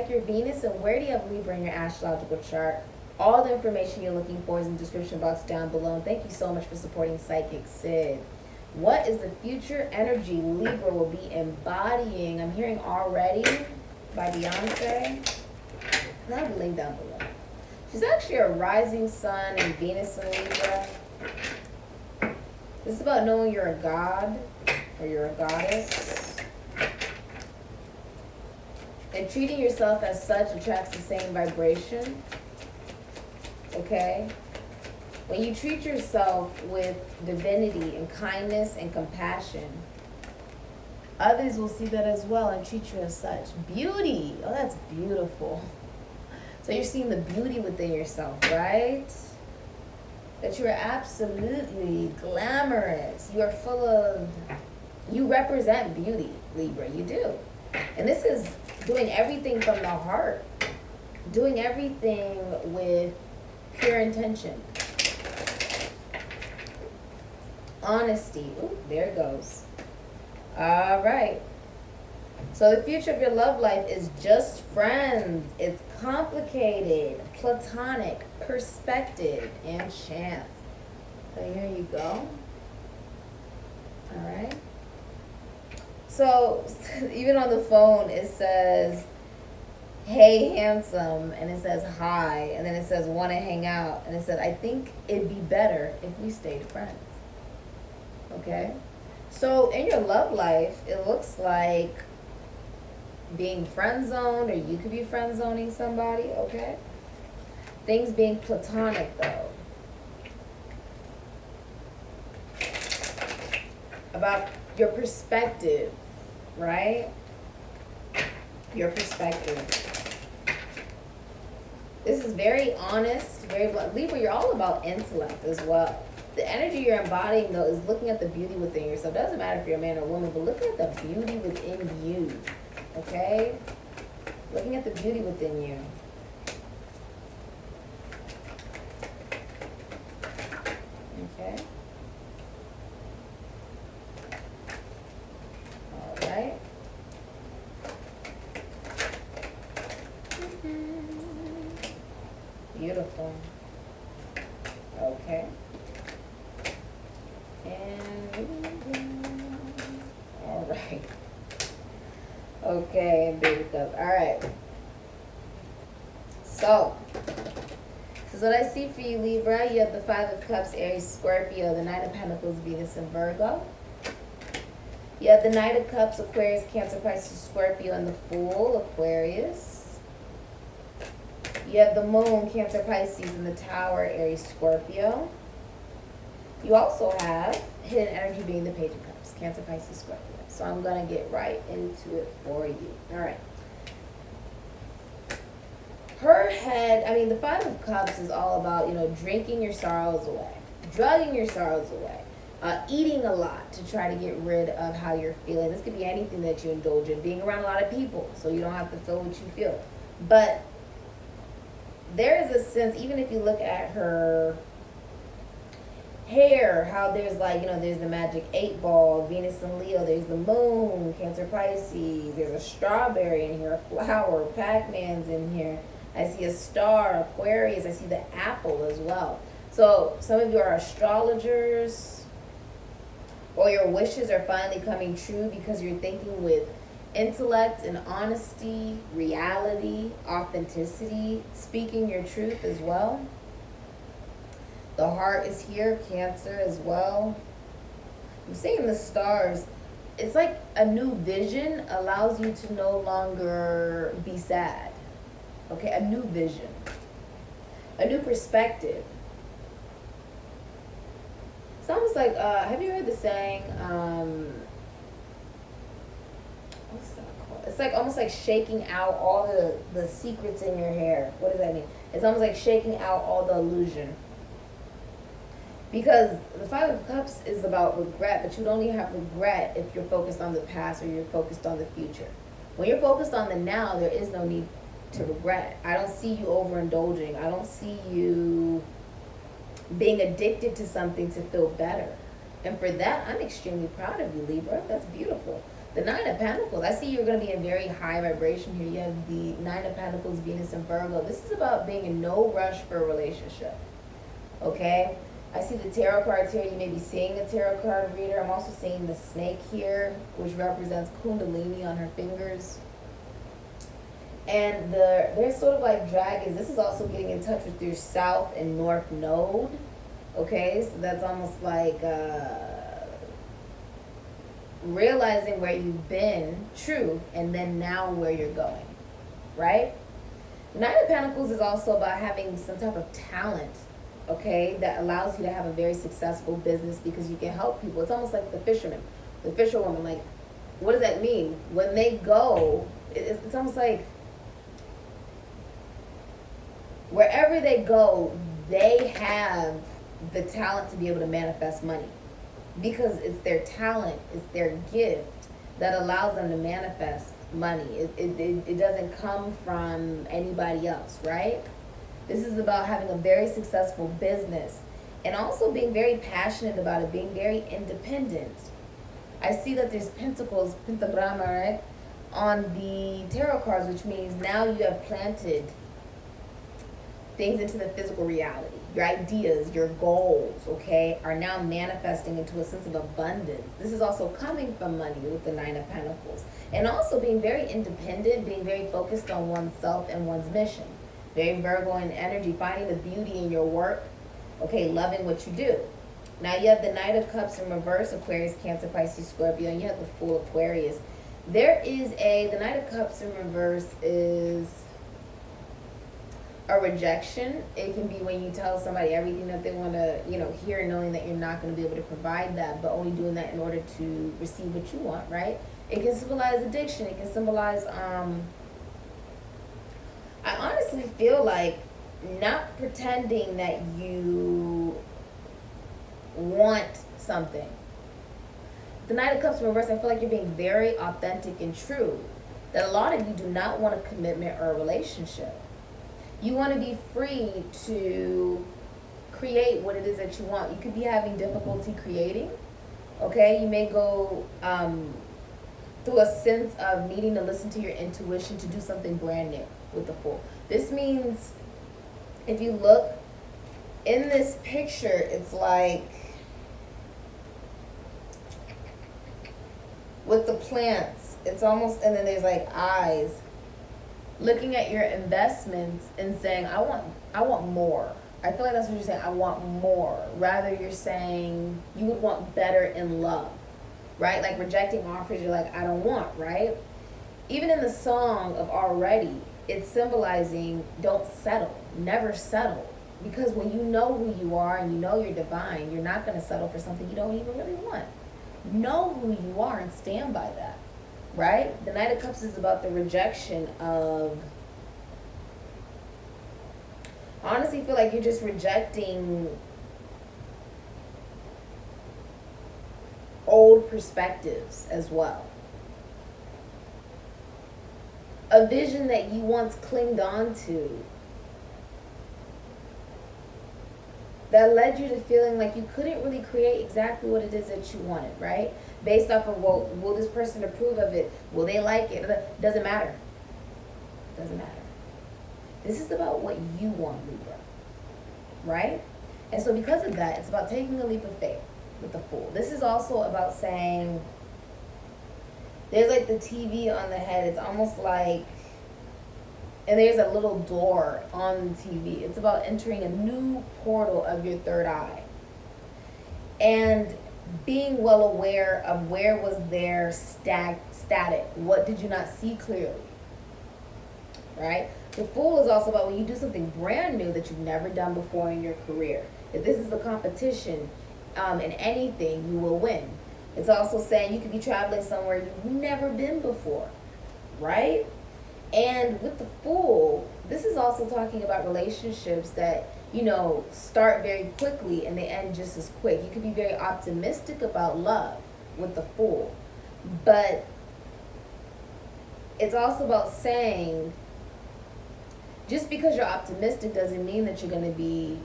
check your Venus and where do you have Libra in your astrological chart. All the information you're looking for is in the description box down below. And thank you so much for supporting SIKIKSYD. What is the future energy Libra will be embodying? I'm hearing Already by Beyonce. I'll have a link down below. She's actually a rising sun and Venus in Libra. This is about knowing you're a god or you're a goddess. And treating yourself as such attracts the same vibration. Okay? When you treat yourself with divinity and kindness and compassion, others will see that as well and treat you as such. Beauty. Oh, that's beautiful. So you're seeing the beauty within yourself, right? That you are absolutely glamorous. You are full of, you represent beauty, Libra. You do. And this is doing everything from the heart. Doing everything with pure intention. Honesty. Ooh, there it goes. All right. So the future of your love life is just friends. It's complicated, platonic, perspective, and chance. So here you go. All right. So even on the phone, it says, hey, handsome, and it says hi, and then it says want to hang out, and it says, I think it'd be better if we stayed friends. Okay? So in your love life, it looks like being friend zoned, or you could be friend zoning somebody, okay? Things being platonic though. About your perspective, right? Your perspective. This is very honest, very blunt. Libra, you're all about intellect as well. The energy you're embodying though is looking at the beauty within yourself. Doesn't matter if you're a man or a woman, but look at the beauty within you. Okay? Looking at the beauty within you. Okay? All right. Beautiful. Okay. And all right. Okay, baby cup. All right. So, this is what I see for you, Libra. You have the Five of Cups, Aries, Scorpio, the Knight of Pentacles, Venus, and Virgo. You have the Knight of Cups, Aquarius, Cancer, Pisces, Scorpio, and the Fool, Aquarius. You have the Moon, Cancer, Pisces, and the Tower, Aries, Scorpio. You also have hidden energy being the Page of Cups, Cancer, Pisces, Scorpio. So I'm going to get right into it for you. All right. Her head, I mean, the Five of Cups is all about, drinking your sorrows away, drugging your sorrows away, eating a lot to try to get rid of how you're feeling. This could be anything that you indulge in, being around a lot of people so you don't have to feel what you feel. But there is a sense, even if you look at her hair, how there's there's the magic 8 ball, Venus and Leo, there's the moon, Cancer, Pisces, there's a strawberry in here, a flower, Pac-Man's in here, I see a star, Aquarius, I see the apple as well. So some of you are astrologers, or your wishes are finally coming true because you're thinking with intellect and honesty, reality, authenticity, speaking your truth as well. The heart is here, Cancer as well. I'm seeing the stars. It's like a new vision allows you to no longer be sad. Okay, a new vision. A new perspective. It's almost like, have you heard the saying, what's that called? It's like almost like shaking out all the secrets in your hair. What does that mean? It's almost like shaking out all the illusion. Because the Five of Cups is about regret, but you don't even have regret if you're focused on the past or you're focused on the future. When you're focused on the now, there is no need to regret. I don't see you overindulging. I don't see you being addicted to something to feel better. And for that, I'm extremely proud of you, Libra. That's beautiful. The Nine of Pentacles, I see you're going to be in very high vibration here. You have the Nine of Pentacles, Venus and Virgo. This is about being in no rush for a relationship. Okay? I see the tarot cards here. You may be seeing a tarot card reader. I'm also seeing the snake here, which represents Kundalini on her fingers. And they're sort of like dragons. This is also getting in touch with your south and north node. Okay? So that's almost like realizing where you've been, true, and then now where you're going, right? The Nine of Pentacles is also about having some type of talent, okay, that allows you to have a very successful business because you can help people. It's almost like the fisherman, the fisherwoman. Like, what does that mean? When they go, it's almost like wherever they go, they have the talent to be able to manifest money. Because it's their talent, it's their gift that allows them to manifest money. It doesn't come from anybody else, right? This is about having a very successful business and also being very passionate about it, being very independent. I see that there's pentacles, pentagram, right, on the tarot cards, which means now you have planted things into the physical reality. Your ideas, your goals, okay, are now manifesting into a sense of abundance. This is also coming from money with the Nine of Pentacles. And also being very independent, being very focused on oneself and one's mission. Very Virgo in energy, finding the beauty in your work, okay, loving what you do. Now you have the Knight of Cups in reverse, Aquarius, Cancer, Pisces, Scorpio, and you have the Fool, Aquarius. The Knight of Cups in reverse is a rejection. It can be when you tell somebody everything that they want to, hear, knowing that you're not going to be able to provide that, but only doing that in order to receive what you want, right? It can symbolize addiction. It can symbolize, I honestly feel like not pretending that you want something. The Knight of Cups in reverse, I feel like you're being very authentic and true. That a lot of you do not want a commitment or a relationship. You want to be free to create what it is that you want. You could be having difficulty creating, okay? You may go through a sense of needing to listen to your intuition to do something brand new with the Fool. This means, if you look in this picture, it's like with the plants, it's almost, and then there's like eyes, looking at your investments and saying, I want more. I feel like that's what you're saying, I want more. Rather, you're saying you would want better in love, right? Like rejecting offers, you're like, I don't want, right? Even in the song of Already, it's symbolizing don't settle, never settle. Because when you know who you are and you know you're divine, you're not going to settle for something you don't even really want. Know who you are and stand by that. Right? The Knight of Cups is about the rejection of, I honestly feel like you're just rejecting old perspectives as well. A vision that you once clinged on to that led you to feeling like you couldn't really create exactly what it is that you wanted, right? Based off of, well, will this person approve of it? Will they like it? Doesn't matter. Doesn't matter. This is about what you want, Libra, right? And so because of that, it's about taking a leap of faith with the Fool. This is also about saying, there's like the TV on the head. It's almost like, and there's a little door on the TV. It's about entering a new portal of your third eye. And being well aware of where was there static. What did you not see clearly? Right? The Fool is also about when you do something brand new that you've never done before in your career. If this is a competition in anything, you will win. It's also saying you could be traveling somewhere you've never been before. Right? And with the Fool, this is also talking about relationships that, start very quickly and they end just as quick. You could be very optimistic about love with the Fool. But it's also about saying, just because you're optimistic doesn't mean that you're going to be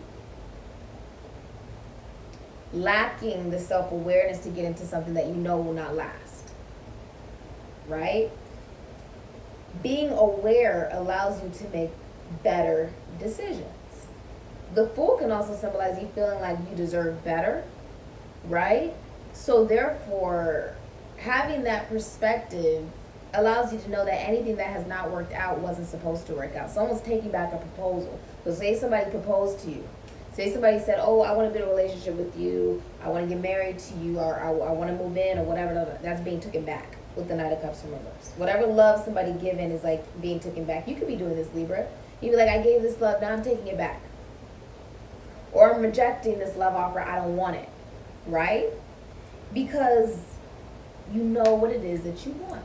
lacking the self-awareness to get into something that you know will not last. right? Being aware allows you to make better decisions. The Fool can also symbolize you feeling like you deserve better, right? So therefore, having that perspective allows you to know that anything that has not worked out wasn't supposed to work out. Someone's taking back a proposal. So say somebody proposed to you. Say somebody said, oh, I want to build a relationship with you. I want to get married to you, or I want to move in, or whatever. That's being taken back with the Knight of Cups in reverse. Whatever love somebody given is like being taken back. You could be doing this, Libra. You'd be like, I gave this love, now I'm taking it back. Or I'm rejecting this love offer, I don't want it, right? Because you know what it is that you want.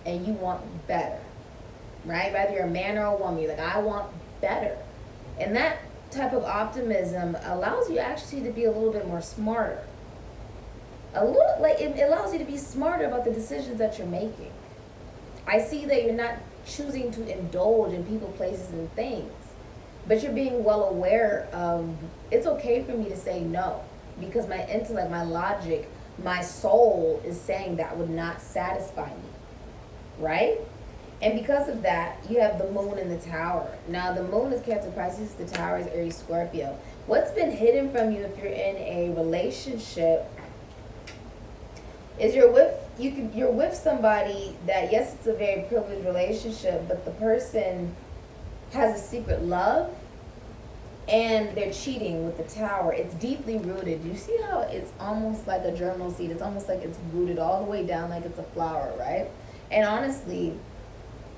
And you want better, right? Whether you're a man or a woman, you're like, I want better. And that type of optimism allows you actually to be a little bit more smarter. It allows you to be smarter about the decisions that you're making. I see that you're not choosing to indulge in people, places, and things, but you're being well aware of, it's okay for me to say no, because my intellect, my logic, my soul is saying that would not satisfy me, right? And because of that, you have the Moon in the Tower. Now, the Moon is Cancer, Pisces, the Tower is Aries, Scorpio. What's been hidden from you if you're in a relationship is you're with somebody that, yes, it's a very privileged relationship, but the person has a secret love and they're cheating with the Tower. It's deeply rooted. You see how it's almost like a germinal seed? It's almost like it's rooted all the way down like it's a flower, right? And honestly,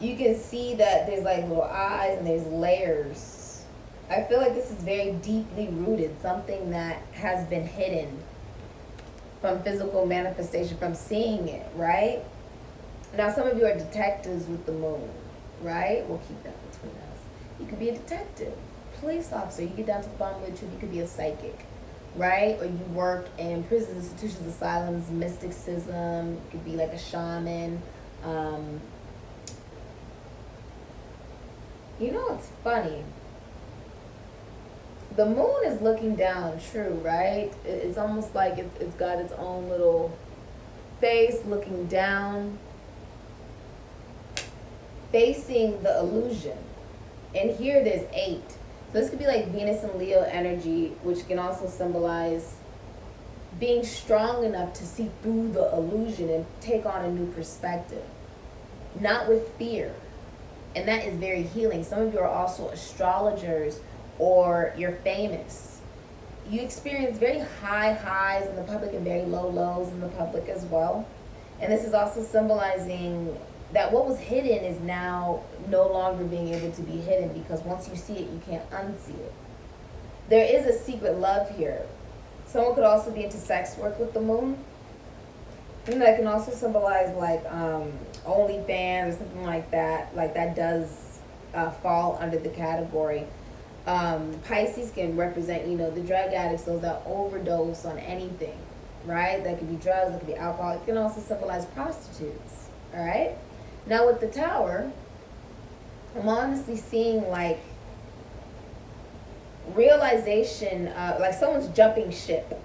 you can see that there's like little eyes and there's layers. I feel like this is very deeply rooted, something that has been hidden from physical manifestation, from seeing it, right? Now, some of you are detectives with the Moon, right? We'll keep that between us. You could be a detective, police officer. You get down to the bottom of the truth. You could be a psychic, right? Or you work in prisons, institutions, asylums, mysticism. You could be like a shaman. You know, it's funny. The Moon is looking down, true, right? It's almost like it's got its own little face looking down, facing the illusion. And here there's 8. So this could be like Venus and Leo energy, which can also symbolize being strong enough to see through the illusion and take on a new perspective, not with fear. And that is very healing. Some of you are also astrologers, or you're famous. You experience very high highs in the public and very low lows in the public as well. And this is also symbolizing that what was hidden is now no longer being able to be hidden, because once you see it, you can't unsee it. There is a secret love here. Someone could also be into sex work with the Moon. And that can also symbolize like OnlyFans or something like that. Like that does fall under the category. Pisces can represent, the drug addicts, those that overdose on anything, right? That could be drugs, that could be alcohol. It can also symbolize prostitutes, all right? Now with the Tower, I'm honestly seeing like realization, like someone's jumping ship.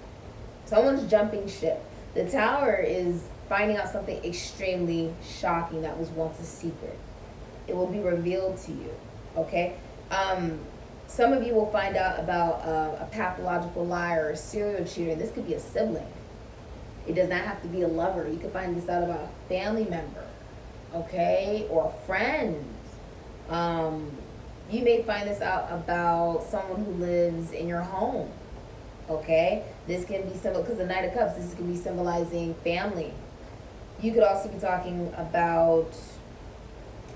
Someone's jumping ship. The Tower is finding out something extremely shocking that was once a secret. It will be revealed to you, okay? Some of you will find out about a pathological liar or a serial cheater. This could be a sibling. It does not have to be a lover. You could find this out about a family member, okay, or a friend. You may find this out about someone who lives in your home, okay? This can be symbol, because the Knight of Cups, this can be symbolizing family. You could also be talking about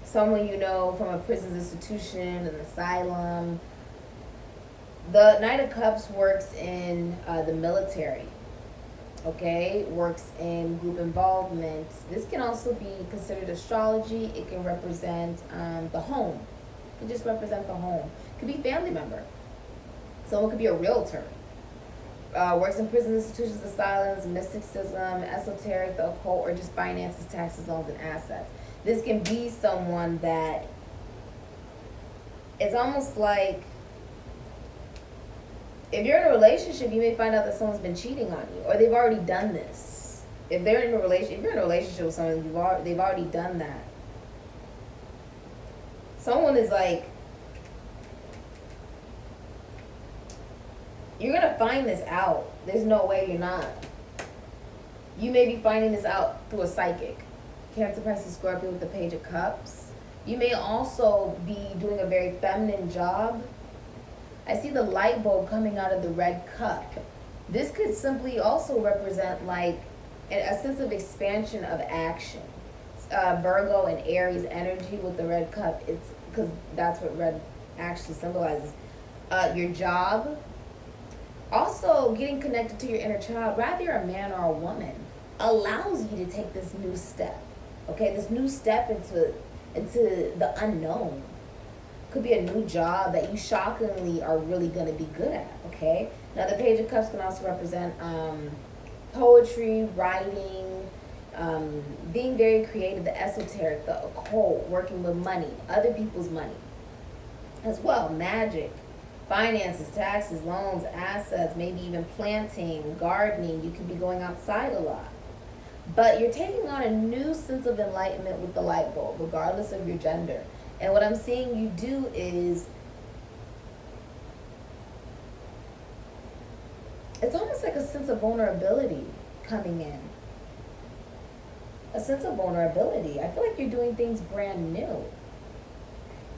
someone you know from a prison institution, an asylum. The Knight of Cups works in the military, okay? Works in group involvement. This can also be considered astrology. It can represent the home. It can just represent the home. It could be family member. Someone could be a realtor. Works in prison institutions, asylums, mysticism, esoteric, the occult, or just finances, taxes, loans, and assets. This can be someone that it's almost like, if you're in a relationship, you may find out that someone's been cheating on you, or they've already done this. If they're in a relationship, if you're in a relationship with someone, they've already done that. Someone is like, you're going to find this out. There's no way you're not. You may be finding this out through a psychic. Cancer, Pisces, Scorpio with the Page of Cups. You may also be doing a very feminine job. I see the light bulb coming out of the red cup. This could simply also represent like a sense of expansion of action. Virgo and Aries energy with the red cup. It's because that's what red actually symbolizes. Your job. Also, getting connected to your inner child, whether you're a man or a woman, allows you to take this new step. Okay, this new step into the unknown. Could be a new job that you shockingly are really going to be good at. Okay, now the Page of Cups can also represent poetry, writing, being very creative, the esoteric, the occult, working with money, other people's money as well, magic, finances, taxes, loans, assets, maybe even planting, gardening. You could be going outside a lot. But you're taking on a new sense of enlightenment with the light bulb, regardless of your gender. And what I'm seeing you do is, it's almost like a sense of vulnerability coming in. A sense of vulnerability. I feel like you're doing things brand new.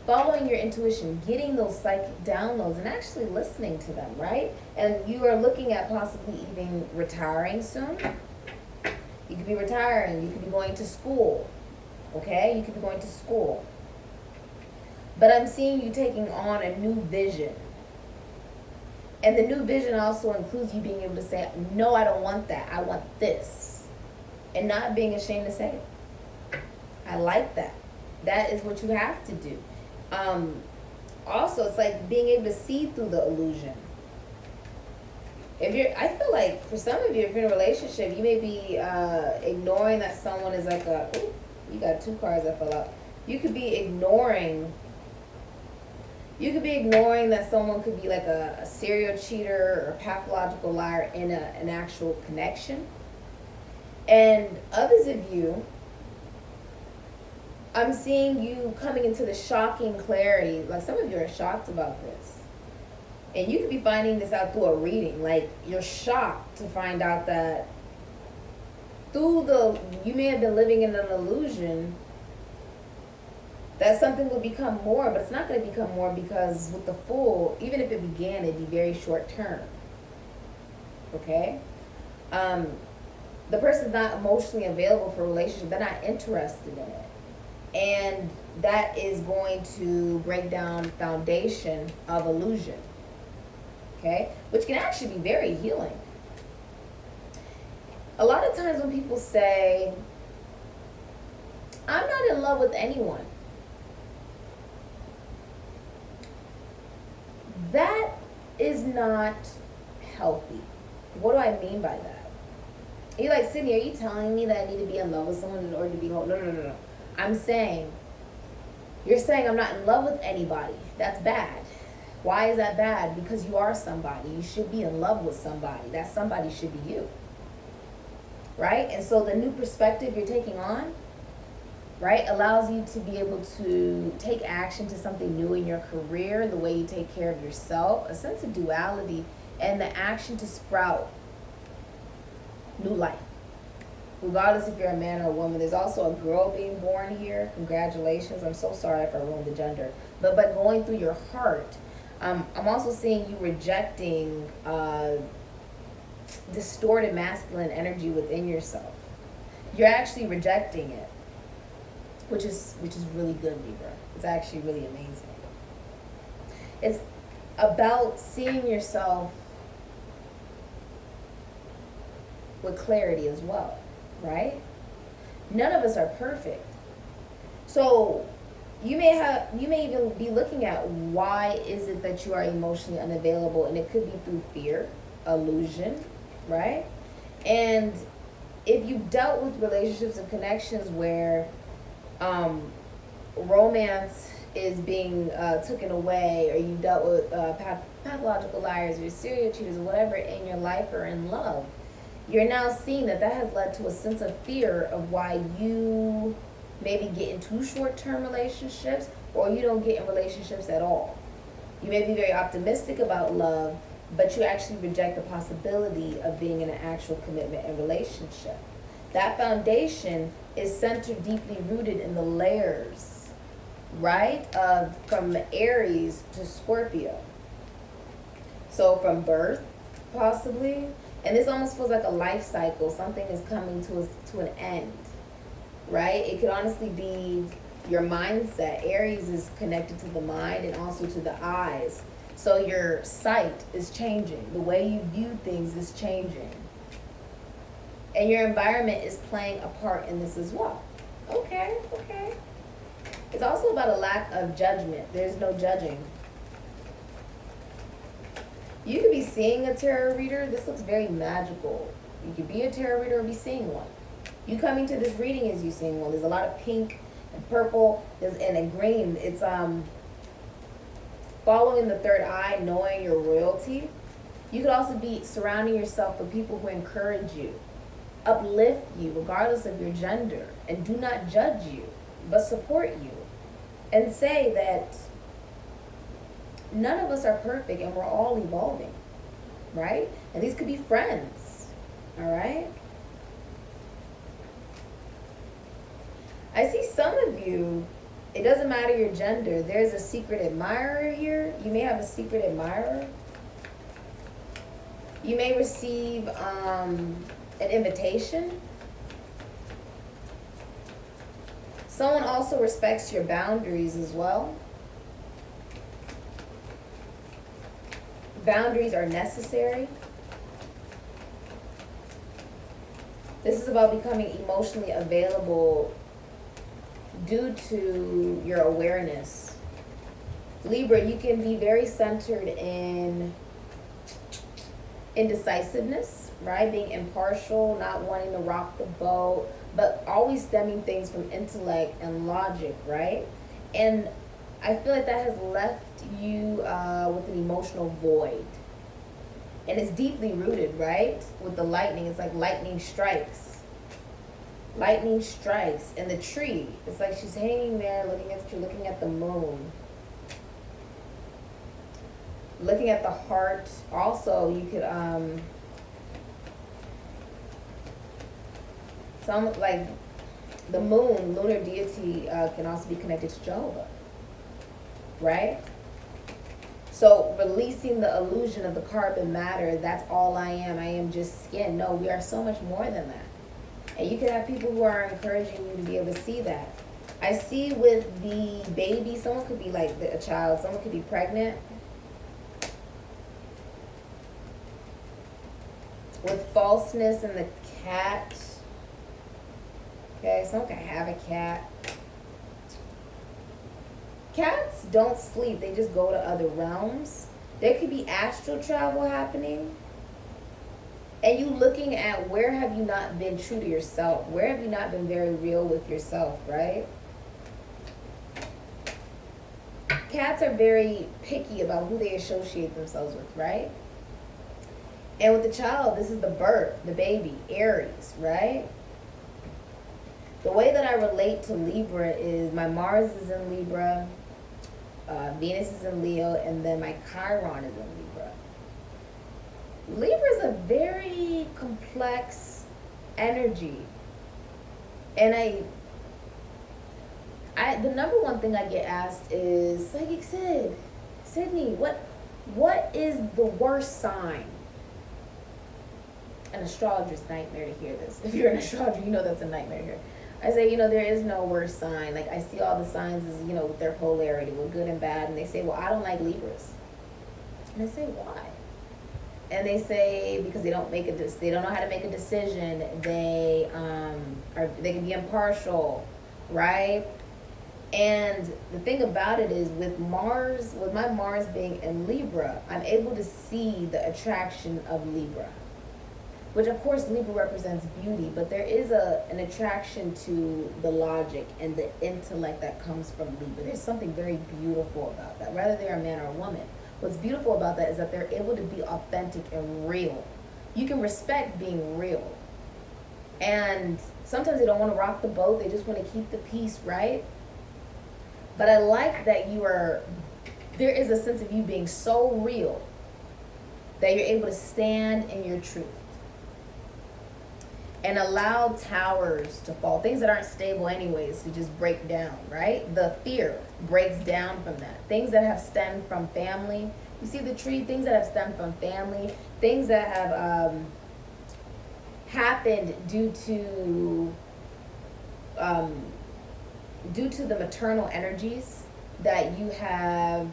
Following your intuition, getting those psychic downloads and actually listening to them, right? And you are looking at possibly even retiring soon. You could be retiring. You could be going to school. Okay? You could be going to school. But I'm seeing you taking on a new vision. And the new vision also includes you being able to say, no, I don't want that. I want this. And not being ashamed to say it. I like that. That is what you have to do. Also, it's like being able to see through the illusion. I feel like for some of you, if you're in a relationship, you may be ignoring that someone is like you got two cards that fell out. You could be ignoring that someone could be like a serial cheater or pathological liar in an actual connection. And others of you, I'm seeing you coming into the shocking clarity. Like some of you are shocked about this. And you could be finding this out through a reading. Like you're shocked to find out that you may have been living in an illusion that something will become more, but it's not going to become more because with the Fool, even if it began, it'd be very short term. Okay? The person's not emotionally available for a relationship. They're not interested in it. And that is going to break down the foundation of illusion. Okay? Which can actually be very healing. A lot of times when people say, I'm not in love with anyone, that is not healthy. What do I mean by that? You're like, Sydney, are you telling me that I need to be in love with someone in order to be whole? No. I'm saying, you're saying I'm not in love with anybody. That's bad. Why is that bad? Because you are somebody. You should be in love with somebody. That somebody should be you. Right? And so the new perspective you're taking on, right, allows you to be able to take action to something new in your career, the way you take care of yourself, a sense of duality, and the action to sprout new life. Regardless if you're a man or a woman. There's also a girl being born here. Congratulations. I'm so sorry if I ruined the gender. But by going through your heart, I'm also seeing you rejecting distorted masculine energy within yourself. You're actually rejecting it, which is really good, Libra. It's actually really amazing. It's about seeing yourself with clarity as well, right? None of us are perfect. So you may even be looking at why is it that you are emotionally unavailable, and it could be through fear, illusion, right? And if you dealt with relationships and connections where romance is being taken away, or you dealt with pathological liars or serial cheaters or whatever in your life or in love, you're now seeing that has led to a sense of fear of why you maybe get into short-term relationships, or you don't get in relationships at all. You may be very optimistic about love, but you actually reject the possibility of being in an actual commitment and relationship. That foundation is centered, deeply rooted in the layers, right? From Aries to Scorpio. So from birth, possibly. And this almost feels like a life cycle. Something is coming to an end, right? It could honestly be your mindset. Aries is connected to the mind and also to the eyes. So your sight is changing. The way you view things is changing. And your environment is playing a part in this as well. Okay. It's also about a lack of judgment. There's no judging. You could be seeing a tarot reader. This looks very magical. You could be a tarot reader or be seeing one. You coming to this reading is you seeing one. There's a lot of pink and purple and a green. It's following the third eye, knowing your royalty. You could also be surrounding yourself with people who encourage you, uplift you regardless of your gender, and do not judge you, but support you. And say that none of us are perfect and we're all evolving, right? And these could be friends, all right? I see some of you, it doesn't matter your gender, there's a secret admirer here. You may have a secret admirer. You may receive an invitation. Someone also respects your boundaries as well. Boundaries are necessary. This is about becoming emotionally available due to your awareness. Libra, you can be very centered in indecisiveness, right? Being impartial, not wanting to rock the boat, but always stemming things from intellect and logic, right? And I feel like that has left you with an emotional void. And it's deeply rooted, right? With the lightning, it's like lightning strikes. Lightning strikes in the tree. It's like she's hanging there looking at you, looking at the moon. Looking at the heart. Also, you could, some, like, the moon, lunar deity, can also be connected to Jehovah. Right? So releasing the illusion of the carbon matter, that's all I am just skin. No, we are so much more than that. And you could have people who are encouraging you to be able to see that. I see with the baby, someone could be like a child, someone could be pregnant. With falseness and the cat. Okay, someone can have a cat. Cats don't sleep, they just go to other realms. There could be astral travel happening. And you looking at where have you not been true to yourself? Where have you not been very real with yourself, right? Cats are very picky about who they associate themselves with, right? And with the child, this is the birth, the baby, Aries, right? The way that I relate to Libra is my Mars is in Libra, Venus is in Leo, and then my Chiron is in Libra. Libra is a very complex energy. And the number one thing I get asked is, SIKIKSYD, Sydney, what is the worst sign? An astrologer's nightmare to hear this. If you're an astrologer, you know that's a nightmare to hear. I say, there is no worse sign. Like, I see all the signs as, with their polarity, with good and bad. And they say, well, I don't like Libras. And I say, why? And they say, because they don't know how to make a decision. They can be impartial, right? And the thing about it is, with my Mars being in Libra, I'm able to see the attraction of Libra. Which, of course, Libra represents beauty, but there is an attraction to the logic and the intellect that comes from Libra. There's something very beautiful about that, whether they're a man or a woman. What's beautiful about that is that they're able to be authentic and real. you can respect being real. And sometimes they don't want to rock the boat, they just want to keep the peace, right? But I like that there is a sense of you being so real that you're able to stand in your truth and allow towers to fall, things that aren't stable anyways, to just break down, right? The fear breaks down from that. Things that have stemmed from family, you see the tree, things that have stemmed from family, things that have happened due to the maternal energies that you have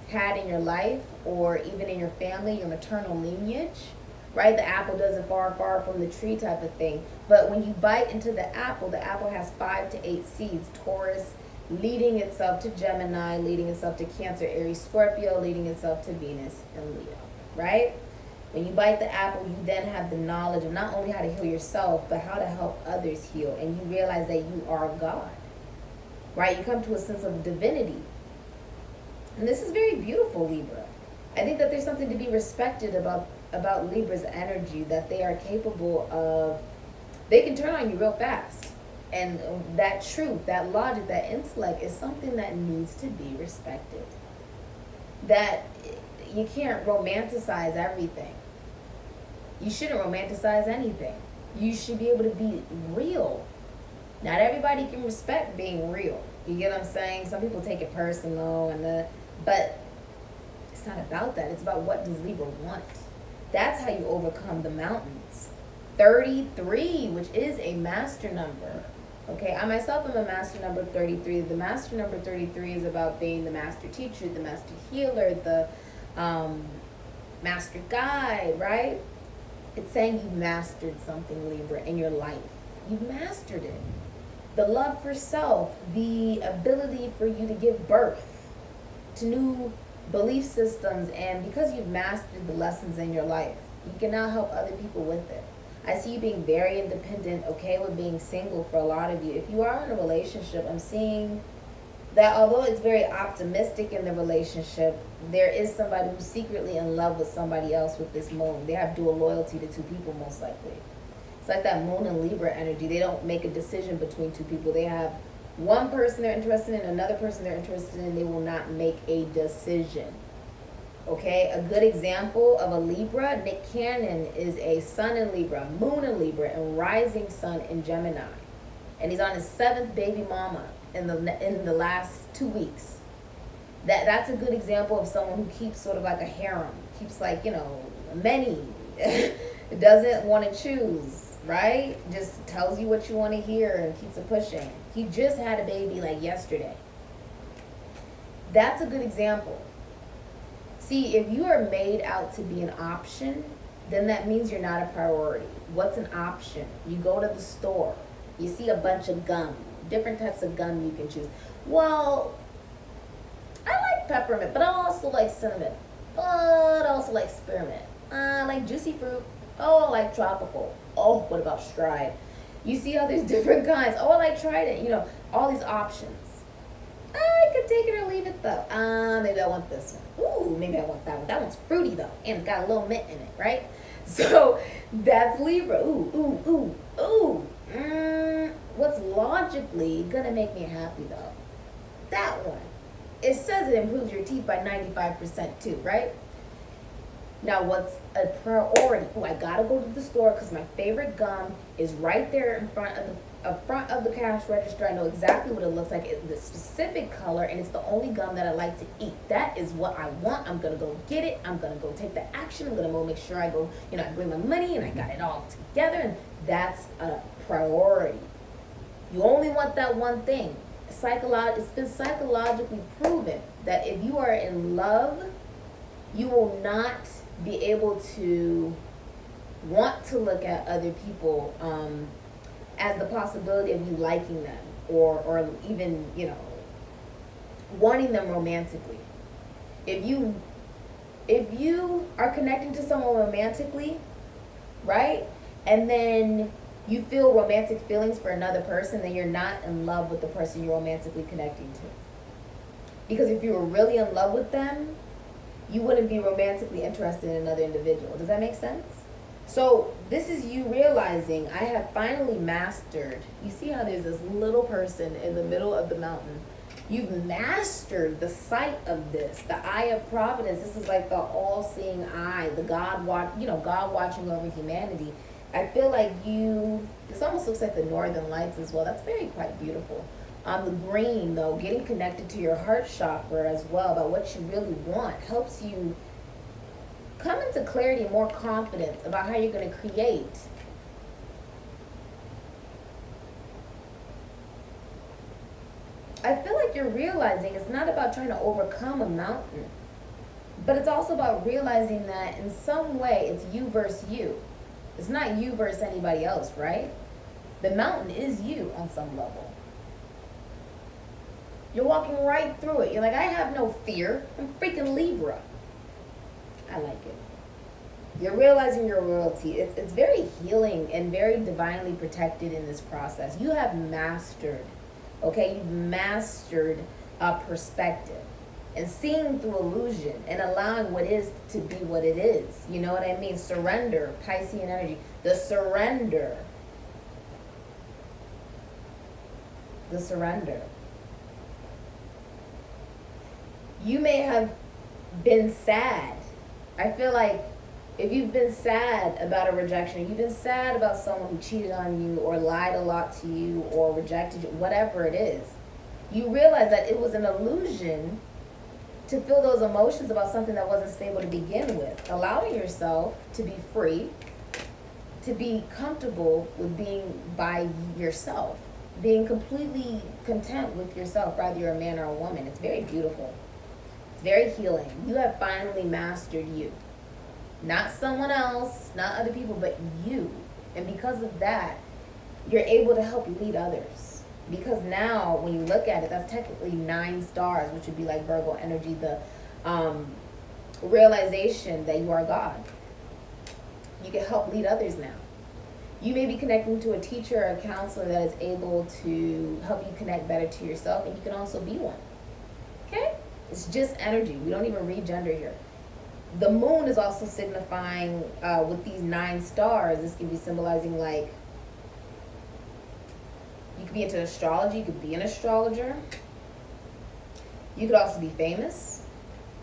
had in your life, or even in your family, your maternal lineage, right? The apple doesn't far from the tree type of thing. But when you bite into the apple has 5 to 8 seeds. Taurus leading itself to Gemini, leading itself to Cancer, Aries, Scorpio, leading itself to Venus and Leo, right? When you bite the apple, you then have the knowledge of not only how to heal yourself, but how to help others heal. And you realize that you are God, right? You come to a sense of divinity. And this is very beautiful, Libra. I think that there's something to be respected about Libra's energy, that they are capable of, they can turn on you real fast. And that truth, that logic, that intellect is something that needs to be respected. That you can't romanticize everything. You shouldn't romanticize anything. You should be able to be real. Not everybody can respect being real. You get what I'm saying? Some people take it personal, but it's not about that. It's about, what does Libra want? That's how you overcome the mountains. 33, which is a master number. Okay, I myself am a master number 33. The master number 33 is about being the master teacher, the master healer, the master guide, right? It's saying you mastered something, Libra, in your life. You've mastered it. The love for self, the ability for you to give birth to new belief systems, and because you've mastered the lessons in your life, you can now help other people with it. I see you being very independent, okay with being single for a lot of you. If you are in a relationship, I'm seeing that although it's very optimistic in the relationship, there is somebody who's secretly in love with somebody else with this moon. They have dual loyalty to two people, most likely. It's like that moon and Libra energy. They don't make a decision between two people. They have one person they're interested in, another person they're interested in. They will not make a decision. Okay, a good example of a Libra, Nick Cannon, is a sun in Libra, moon in Libra, and rising sun in Gemini. And he's on his 7th baby mama in the last 2 weeks. That's a good example of someone who keeps sort of like a harem, keeps like, many, doesn't want to choose, right? Just tells you what you want to hear and keeps it pushing. He just had a baby like yesterday. That's a good example. See, if you are made out to be an option, then that means you're not a priority. What's an option? You go to the store, you see a bunch of gum, different types of gum you can choose. Well, I like peppermint, but I also like cinnamon, but I also like spearmint. I like juicy fruit. Oh, I like tropical. Oh, what about stride? You see how there's different kinds. Oh, I like trident. All these options. I could take it or leave it though. Maybe I want this one. Ooh, maybe I want that one. That one's fruity though, and it's got a little mint in it, right? So that's Libra. Ooh. What's logically gonna make me happy though? That one. It says it improves your teeth by 95% too, right? Now, what's a priority? Oh, I gotta go to the store because my favorite gum is right there in front of the cash register. I know exactly what it looks like. It's the specific color, and it's the only gum that I like to eat. That is what I want. I'm gonna go get it. I'm gonna go take the action. I'm gonna go make sure I go, I bring my money and I got it all together, and that's a priority. You only want that one thing. It's been psychologically proven that if you are in love, you will not be able to want to look at other people as the possibility of you liking them or even, wanting them romantically. If you are connecting to someone romantically, right, and then you feel romantic feelings for another person, then you're not in love with the person you're romantically connecting to. Because if you were really in love with them, you wouldn't be romantically interested in another individual. Does that make sense? So this is you realizing, I have finally mastered. You see how there's this little person in the middle of the mountain. You've mastered the sight of this, the eye of providence. This is like the all-seeing eye, the God watching over humanity. I feel like this almost looks like the Northern Lights as well. That's quite beautiful. The green, though, getting connected to your heart chakra as well, about what you really want, helps you come into clarity and more confidence about how you're going to create. I feel like you're realizing it's not about trying to overcome a mountain, but it's also about realizing that in some way it's you versus you. It's not you versus anybody else, right? The mountain is you on some level. You're walking right through it. You're like, I have no fear. I'm freaking Libra. I like it. You're realizing your royalty. It's very healing and very divinely protected in this process. You have mastered. Okay, you've mastered a perspective and seeing through illusion and allowing what is to be what it is. You know what I mean? Surrender, Piscean energy. The surrender. The surrender. You may have been sad. I feel like if you've been sad about a rejection, you've been sad about someone who cheated on you or lied a lot to you or rejected you, whatever it is, you realize that it was an illusion to feel those emotions about something that wasn't stable to begin with. Allowing yourself to be free, to be comfortable with being by yourself, being completely content with yourself, whether you're a man or a woman. It's very beautiful. It's very healing. You have finally mastered you. Not someone else, not other people, but you. And because of that, you're able to help lead others. Because now, when you look at it, that's technically 9 stars, which would be like Virgo energy, the realization that you are God. You can help lead others now. You may be connecting to a teacher or a counselor that is able to help you connect better to yourself, and you can also be one. Okay? It's just energy. We don't even read gender here. The moon is also signifying, with these 9 stars, this can be symbolizing like, you could be into astrology, you could be an astrologer. You could also be famous,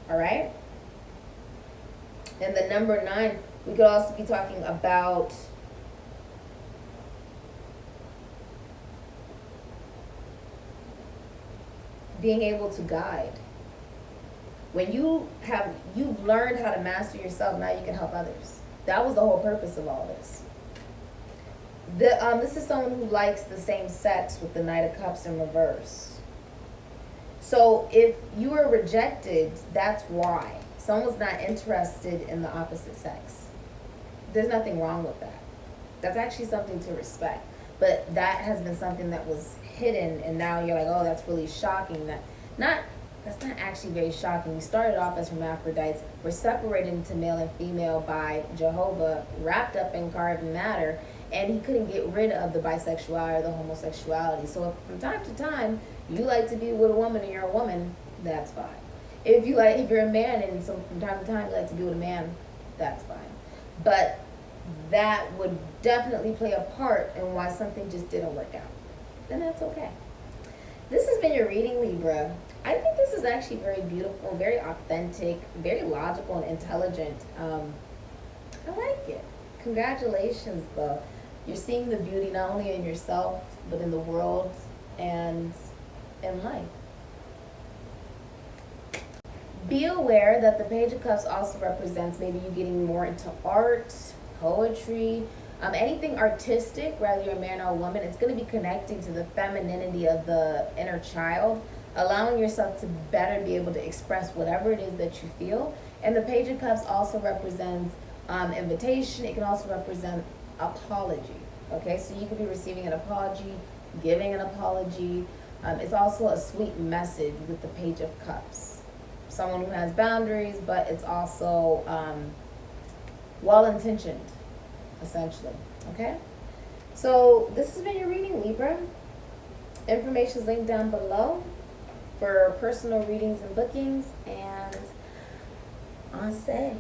all right? And the number 9, we could also be talking about being able to guide. When you've learned how to master yourself, now you can help others. That was the whole purpose of all this. This is someone who likes the same sex with the Knight of Cups in reverse. So if you were rejected, that's why. Someone's not interested in the opposite sex. There's nothing wrong with that. That's actually something to respect. But that has been something that was hidden, and now you're like, oh, that's really shocking. That's not actually very shocking. We started off as hermaphrodites. We're separated into male and female by Jehovah, wrapped up in carbon matter, and he couldn't get rid of the bisexuality or the homosexuality. So if from time to time you like to be with a woman and you're a woman, that's fine. If you're a man and so from time to time you like to be with a man, that's fine. But that would definitely play a part in why something just didn't work out. Then that's okay. This has been your reading, Libra. I think this is actually very beautiful, very authentic, very logical and intelligent. I like it. Congratulations, though. You're seeing the beauty not only in yourself, but in the world and in life. Be aware that the Page of Cups also represents maybe you getting more into art, poetry, anything artistic, whether you're a man or a woman. It's going to be connecting to the femininity of the inner child, allowing yourself to better be able to express whatever it is that you feel. And the Page of Cups also represents invitation. It can also represent apology. Okay, so you could be receiving an apology, giving an apology. It's also a sweet message with the Page of Cups. Someone who has boundaries, but it's also well-intentioned, essentially. Okay? So this has been your reading, Libra. Information is linked down below for personal readings and bookings. And I say...